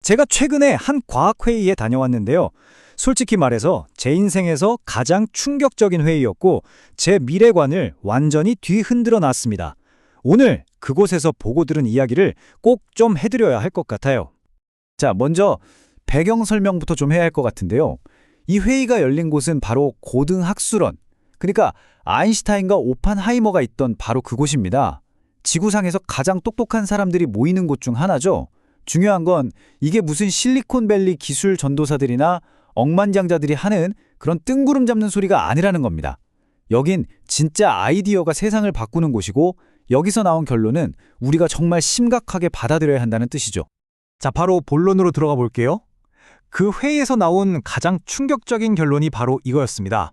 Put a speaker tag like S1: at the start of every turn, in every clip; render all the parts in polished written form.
S1: 제가 최근에 한 과학회의에 다녀왔는데요. 솔직히 말해서 제 인생에서 가장 충격적인 회의였고 제 미래관을 완전히 뒤흔들어 놨습니다. 오늘 그곳에서 보고 들은 이야기를 꼭 좀 해드려야 할 것 같아요. 자, 먼저 배경 설명부터 좀 해야 할 것 같은데요. 이 회의가 열린 곳은 바로 고등학술원, 그러니까 아인슈타인과 오펜하이머가 있던 바로 그곳입니다. 지구상에서 가장 똑똑한 사람들이 모이는 곳 중 하나죠. 중요한 건 이게 무슨 실리콘밸리 기술 전도사들이나 억만장자들이 하는 그런 뜬구름 잡는 소리가 아니라는 겁니다. 여긴 진짜 아이디어가 세상을 바꾸는 곳이고 여기서 나온 결론은 우리가 정말 심각하게 받아들여야 한다는 뜻이죠. 자, 바로 본론으로 들어가 볼게요. 그 회의에서 나온 가장 충격적인 결론이 바로 이거였습니다.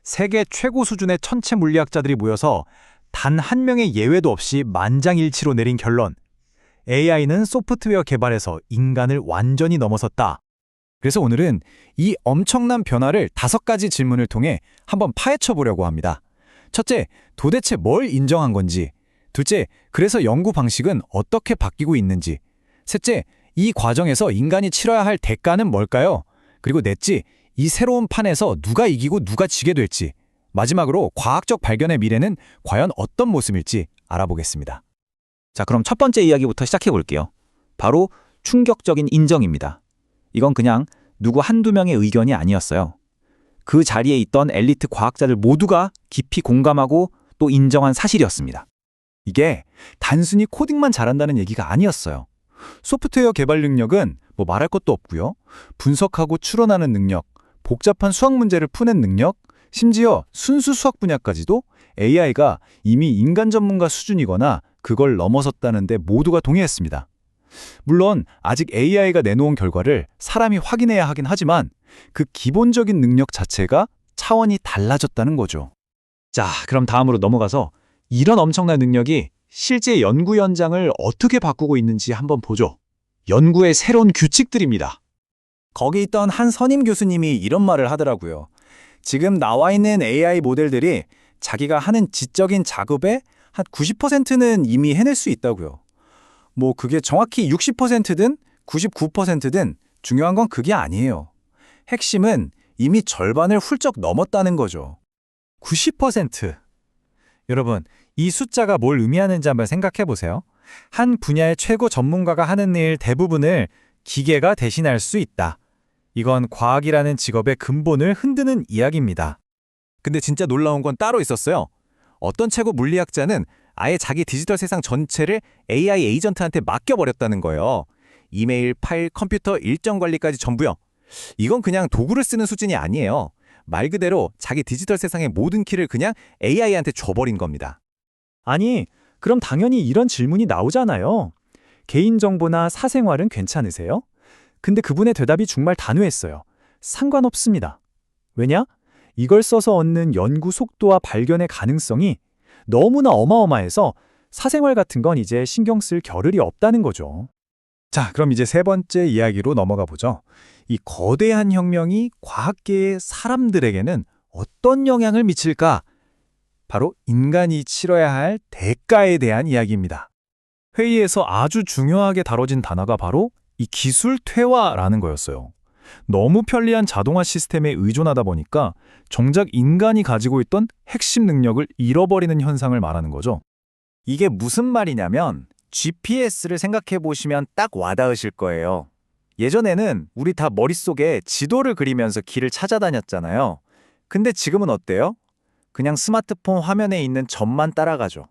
S1: 세계 최고 수준의 천체 물리학자들이 모여서 단 한 명의 예외도 없이 만장일치로 내린 결론. AI는 소프트웨어 개발에서 인간을 완전히 넘어섰다. 그래서 오늘은 이 엄청난 변화를 5가지 질문을 통해 한번 파헤쳐 보려고 합니다. 첫째, 도대체 뭘 인정한 건지. 둘째, 그래서 연구 방식은 어떻게 바뀌고 있는지. 셋째, 이 과정에서 인간이 치러야 할 대가는 뭘까요? 그리고 넷째, 이 새로운 판에서 누가 이기고 누가 지게 될지. 마지막으로 과학적 발견의 미래는 과연 어떤 모습일지 알아보겠습니다. 자, 그럼 첫 번째 이야기부터 시작해 볼게요. 바로 충격적인 인정입니다. 이건 그냥 누구 한두 명의 의견이 아니었어요. 그 자리에 있던 엘리트 과학자들 모두가 깊이 공감하고 또 인정한 사실이었습니다. 이게 단순히 코딩만 잘한다는 얘기가 아니었어요. 소프트웨어 개발 능력은 뭐 말할 것도 없고요. 분석하고 추론하는 능력, 복잡한 수학 문제를 푸는 능력, 심지어 순수 수학 분야까지도 AI가 이미 인간 전문가 수준이거나 그걸 넘어섰다는데 모두가 동의했습니다. 물론 아직 AI가 내놓은 결과를 사람이 확인해야 하긴 하지만 그 기본적인 능력 자체가 차원이 달라졌다는 거죠. 자, 그럼 다음으로 넘어가서 이런 엄청난 능력이 실제 연구 현장을 어떻게 바꾸고 있는지 한번 보죠. 연구의 새로운 규칙들입니다. 거기 있던 한 선임 교수님이 이런 말을 하더라고요. 지금 나와 있는 AI 모델들이 자기가 하는 지적인 작업의 한 90%는 이미 해낼 수 있다고요. 뭐 그게 정확히 60%든 99%든 중요한 건 그게 아니에요. 핵심은 이미 절반을 훌쩍 넘었다는 거죠. 90%. 여러분, 이 숫자가 뭘 의미하는지 한번 생각해 보세요. 한 분야의 최고 전문가가 하는 일 대부분을 기계가 대신할 수 있다. 이건 과학이라는 직업의 근본을 흔드는 이야기입니다. 근데 진짜 놀라운 건 따로 있었어요. 어떤 최고 물리학자는 아예 자기 디지털 세상 전체를 AI 에이전트한테 맡겨버렸다는 거예요. 이메일, 파일, 컴퓨터, 일정 관리까지 전부요. 이건 그냥 도구를 쓰는 수준이 아니에요. 말 그대로 자기 디지털 세상의 모든 키를 그냥 AI한테 줘버린 겁니다. 아니, 그럼 당연히 이런 질문이 나오잖아요. 개인정보나 사생활은 괜찮으세요? 근데 그분의 대답이 정말 단호했어요. 상관없습니다. 왜냐? 이걸 써서 얻는 연구 속도와 발견의 가능성이 너무나 어마어마해서 사생활 같은 건 이제 신경 쓸 겨를이 없다는 거죠. 자, 그럼 이제 세 번째 이야기로 넘어가 보죠. 이 거대한 혁명이 과학계의 사람들에게는 어떤 영향을 미칠까? 바로 인간이 치러야 할 대가에 대한 이야기입니다. 회의에서 아주 중요하게 다뤄진 단어가 바로 이 기술 퇴화라는 거였어요. 너무 편리한 자동화 시스템에 의존하다 보니까 정작 인간이 가지고 있던 핵심 능력을 잃어버리는 현상을 말하는 거죠. 이게 무슨 말이냐면 GPS를 생각해 보시면 딱 와닿으실 거예요. 예전에는 우리 다 머릿속에 지도를 그리면서 길을 찾아다녔잖아요. 근데 지금은 어때요? 그냥 스마트폰 화면에 있는 점만 따라가죠.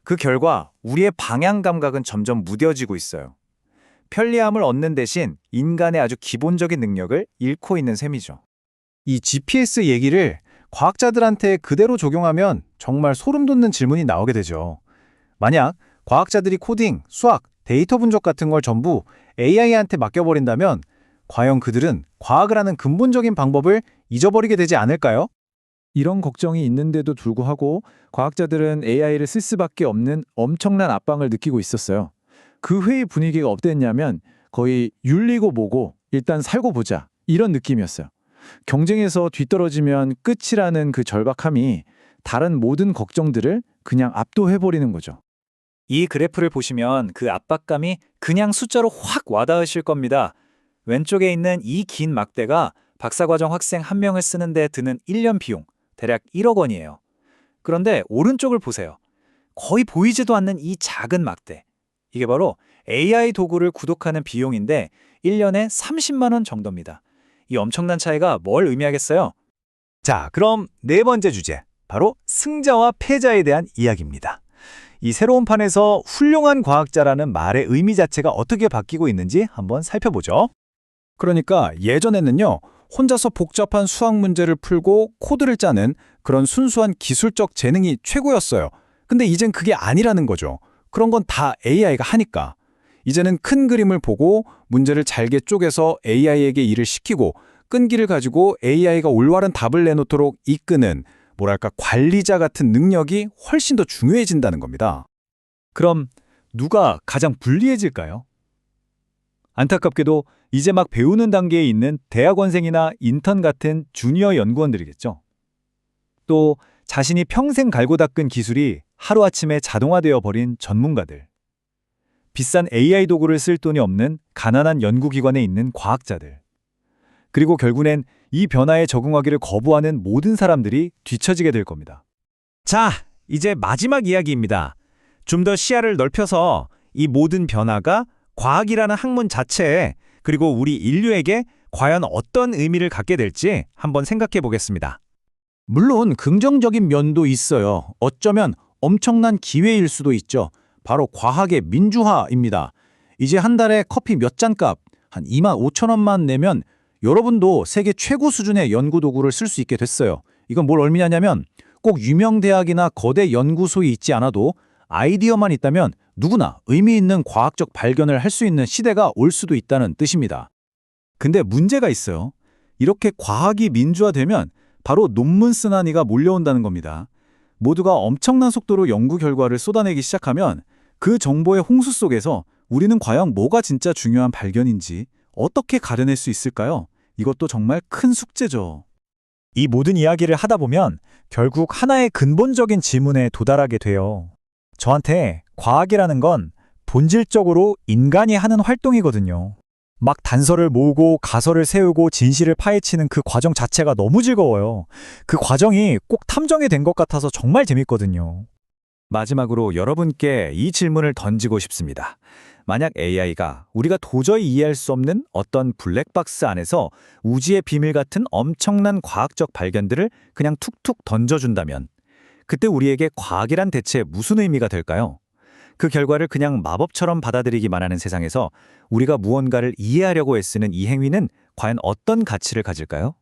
S1: 그 결과 우리의 방향 감각은 점점 무뎌지고 있어요. 편리함을 얻는 대신 인간의 아주 기본적인 능력을 잃고 있는 셈이죠. 이 GPS 얘기를 과학자들한테 그대로 적용하면 정말 소름 돋는 질문이 나오게 되죠. 만약 과학자들이 코딩, 수학, 데이터 분석 같은 걸 전부 AI한테 맡겨버린다면 과연 그들은 과학을 하는 근본적인 방법을 잊어버리게 되지 않을까요? 이런 걱정이 있는데도 불구하고 과학자들은 AI를 쓸 수밖에 없는 엄청난 압박을 느끼고 있었어요. 그 회의 분위기가 어땠냐면 거의 윤리고 뭐고 일단 살고 보자 이런 느낌이었어요. 경쟁에서 뒤떨어지면 끝이라는 그 절박함이 다른 모든 걱정들을 그냥 압도해버리는 거죠. 이 그래프를 보시면 그 압박감이 그냥 숫자로 확 와닿으실 겁니다. 왼쪽에 있는 이 긴 막대가 박사과정 학생 한 명을 쓰는데 드는 1년 비용, 대략 1억 원이에요. 그런데 오른쪽을 보세요. 거의 보이지도 않는 이 작은 막대. 이게 바로 AI 도구를 구독하는 비용인데 1년에 30만 원 정도입니다. 이 엄청난 차이가 뭘 의미하겠어요?
S2: 자, 그럼 네 번째 주제, 바로 승자와 패자에 대한 이야기입니다. 이 새로운 판에서 훌륭한 과학자라는 말의 의미 자체가 어떻게 바뀌고 있는지 한번 살펴보죠. 그러니까 예전에는요, 혼자서 복잡한 수학 문제를 풀고 코드를 짜는 그런 순수한 기술적 재능이 최고였어요. 근데 이젠 그게 아니라는 거죠. 그런 건 다 AI가 하니까. 이제는 큰 그림을 보고 문제를 잘게 쪼개서 AI에게 일을 시키고 끈기를 가지고 AI가 올바른 답을 내놓도록 이끄는 뭐랄까 관리자 같은 능력이 훨씬 더 중요해진다는 겁니다.
S1: 그럼 누가 가장 불리해질까요? 안타깝게도 이제 막 배우는 단계에 있는 대학원생이나 인턴 같은 주니어 연구원들이겠죠. 또 자신이 평생 갈고 닦은 기술이 하루아침에 자동화되어 버린 전문가들. 비싼 AI 도구를 쓸 돈이 없는 가난한 연구기관에 있는 과학자들. 그리고 결국엔 이 변화에 적응하기를 거부하는 모든 사람들이 뒤처지게 될 겁니다.
S2: 자, 이제 마지막 이야기입니다. 좀 더 시야를 넓혀서 이 모든 변화가 과학이라는 학문 자체에 그리고 우리 인류에게 과연 어떤 의미를 갖게 될지 한번 생각해 보겠습니다. 물론 긍정적인 면도 있어요. 어쩌면 엄청난 기회일 수도 있죠. 바로 과학의 민주화입니다. 이제 한 달에 커피 몇 잔 값, 한 2만 5천 원만 내면 여러분도 세계 최고 수준의 연구 도구를 쓸 수 있게 됐어요. 이건 뭘 의미하냐면 꼭 유명 대학이나 거대 연구소에 있지 않아도 아이디어만 있다면 누구나 의미 있는 과학적 발견을 할 수 있는 시대가 올 수도 있다는 뜻입니다.
S1: 근데 문제가 있어요. 이렇게 과학이 민주화되면 바로 논문 쓰나니가 몰려온다는 겁니다. 모두가 엄청난 속도로 연구 결과를 쏟아내기 시작하면 그 정보의 홍수 속에서 우리는 과연 뭐가 진짜 중요한 발견인지 어떻게 가려낼 수 있을까요? 이것도 정말 큰 숙제죠. 이 모든 이야기를 하다 보면 결국 하나의 근본적인 질문에 도달하게 돼요. 저한테 과학이라는 건 본질적으로 인간이 하는 활동이거든요. 막 단서를 모으고 가설을 세우고 진실을 파헤치는 그 과정 자체가 너무 즐거워요. 그 과정이 꼭 탐정이 된 것 같아서 정말 재밌거든요. 마지막으로 여러분께 이 질문을 던지고 싶습니다. 만약 AI가 우리가 도저히 이해할 수 없는 어떤 블랙박스 안에서 우주의 비밀 같은 엄청난 과학적 발견들을 그냥 툭툭 던져준다면 그때 우리에게 과학이란 대체 무슨 의미가 될까요? 그 결과를 그냥 마법처럼 받아들이기만 하는 세상에서 우리가 무언가를 이해하려고 애쓰는 이 행위는 과연 어떤 가치를 가질까요?